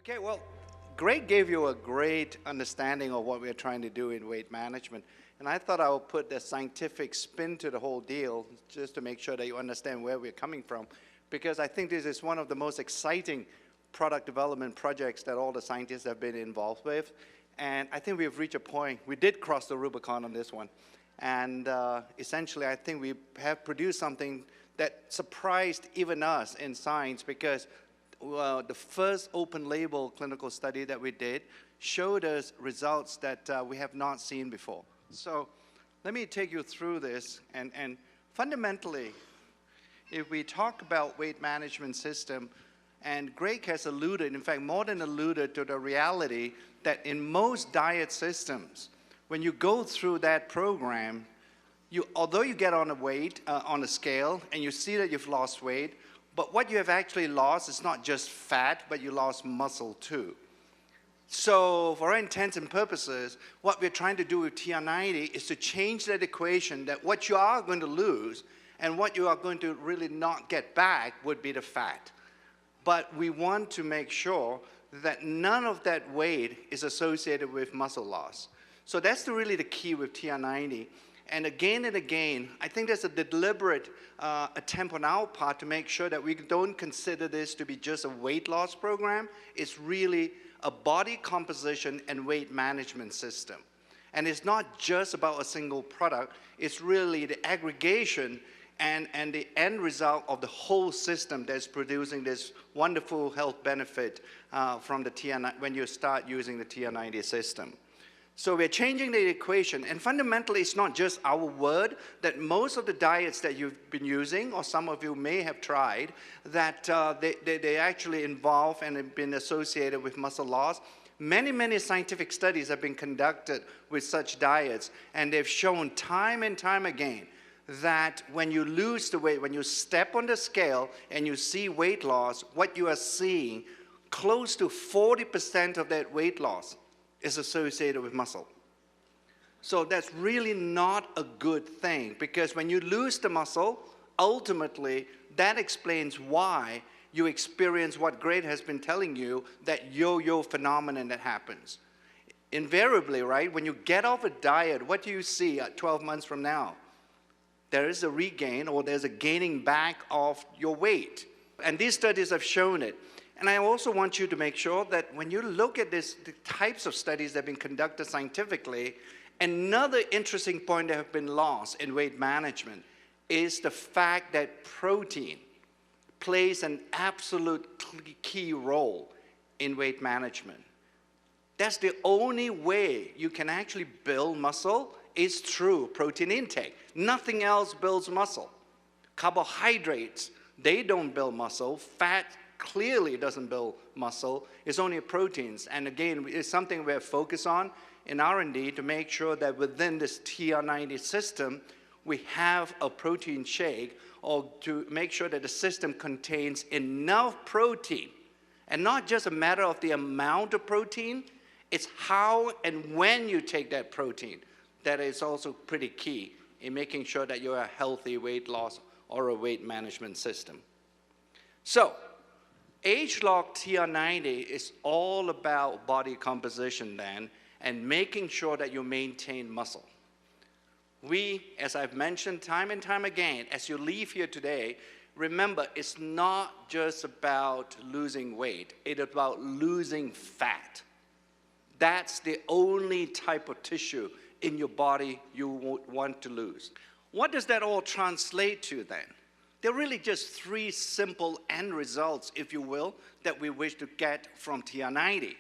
Okay, well, Greg gave you a great understanding of what we're trying to do in weight management. And I thought I would put the scientific spin to the whole deal just to make sure that you understand where we're coming from. Because I think this is one of the most exciting product development projects that all the scientists have been involved with. And I think we've reached a point. We did cross the Rubicon on this one. And essentially, I think we have produced something that surprised even us in science, because the first open label clinical study that we did showed us results that we have not seen before. So let me take you through this. And fundamentally, if we talk about weight management system, and Greg has alluded, in fact, more than alluded to the reality that in most diet systems, when you go through that program, although you get on a weight, on a scale, and you see that you've lost weight, but what you have actually lost is not just fat, but you lost muscle too. So for our intents and purposes, what we're trying to do with TR90 is to change that equation, that what you are going to lose and what you are going to really not get back would be the fat. But we want to make sure that none of that weight is associated with muscle loss. So that's really the key with TR90. And again, I think there's a deliberate attempt on our part to make sure that we don't consider this to be just a weight loss program. It's really a body composition and weight management system. And it's not just about a single product. It's really the aggregation and the end result of the whole system that's producing this wonderful health benefit from the TR90 when you start using the TR90 system. So we're changing the equation, and fundamentally it's not just our word, that most of the diets that you've been using, or some of you may have tried, that they actually involve and have been associated with muscle loss. Many scientific studies have been conducted with such diets, and they've shown time and time again that when you lose the weight, when you step on the scale and you see weight loss, what you are seeing, close to 40% of that weight loss is associated with muscle. So that's really not a good thing, because when you lose the muscle, ultimately that explains why you experience what Greg has been telling you, that yo-yo phenomenon that happens. Invariably, right, when you get off a diet, what do you see at 12 months from now? There is a regain, or there's a gaining back of your weight. And these studies have shown it. And I also want you to make sure that when you look at the types of studies that have been conducted scientifically, another interesting point that have been lost in weight management is the fact that protein plays an absolute key role in weight management. That's the only way you can actually build muscle is through protein intake. Nothing else builds muscle. Carbohydrates, they don't build muscle. Fat clearly doesn't build muscle. It's only proteins. And again, it's something we're focused on in R&D to make sure that within this TR90 system, we have a protein shake, or to make sure that the system contains enough protein. And not just a matter of the amount of protein, it's how and when you take that protein that is also pretty key in making sure that you're a healthy weight loss or a weight management system. So, ageLOC TR90 is all about body composition then, and making sure that you maintain muscle. We, as I've mentioned time and time again, as you leave here today, remember, it's not just about losing weight, it's about losing fat. That's the only type of tissue in your body you want to lose. What does that all translate to then? There are really just three simple end results, if you will, that we wish to get from TR90.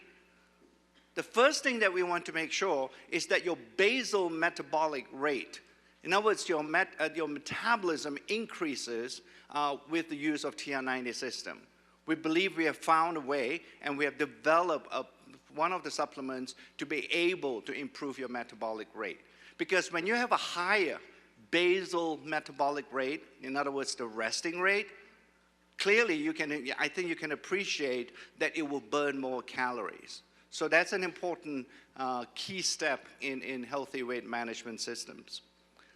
The first thing that we want to make sure is that your basal metabolic rate, in other words, your metabolism increases with the use of TR90 system. We believe we have found a way, and we have developed one of the supplements to be able to improve your metabolic rate. Because when you have a higher basal metabolic rate, in other words, the resting rate, clearly I think you can appreciate that it will burn more calories. So that's an important key step in healthy weight management systems.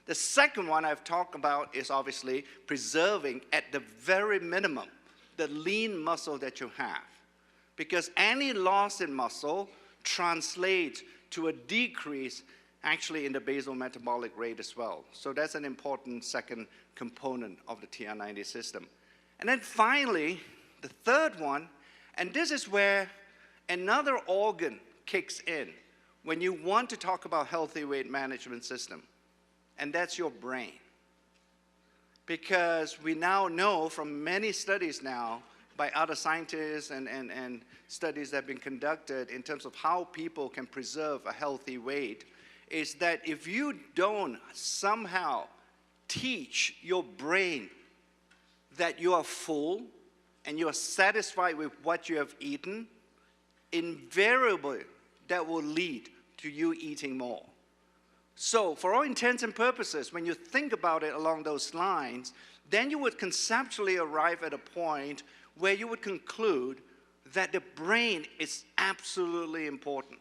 The second one I've talked about is obviously preserving at the very minimum the lean muscle that you have. because any loss in muscle translates to a decrease actually in the basal metabolic rate as well. So that's an important second component of the TR90 system. And then finally, the third one, and this is where another organ kicks in when you want to talk about healthy weight management system, and that's your brain. Because we now know from many studies now by other scientists and studies that have been conducted in terms of how people can preserve a healthy weight, is that if you don't somehow teach your brain that you are full and you are satisfied with what you have eaten, invariably that will lead to you eating more. So for all intents and purposes, when you think about it along those lines, then you would conceptually arrive at a point where you would conclude that the brain is absolutely important.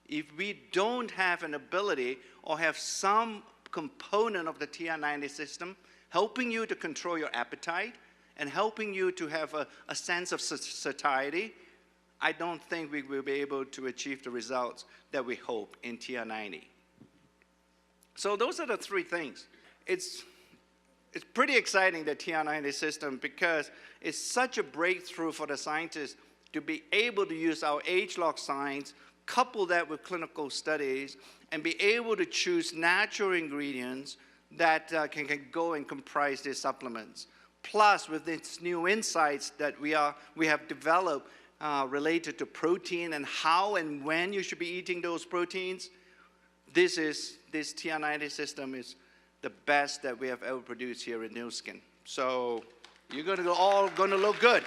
If we don't have an ability or have some component of the TR90 system helping you to control your appetite and helping you to have a sense of satiety, I don't think we will be able to achieve the results that we hope in TR90. So those are the three things. It's pretty exciting, the TR90 system, because it's such a breakthrough for the scientists to be able to use our ageLOC science, couple that with clinical studies, and be able to choose natural ingredients that can go and comprise these supplements. Plus, with these new insights that we have developed related to protein and how and when you should be eating those proteins, this TR90 system is the best that we have ever produced here in Nu Skin. So you're all going to look good.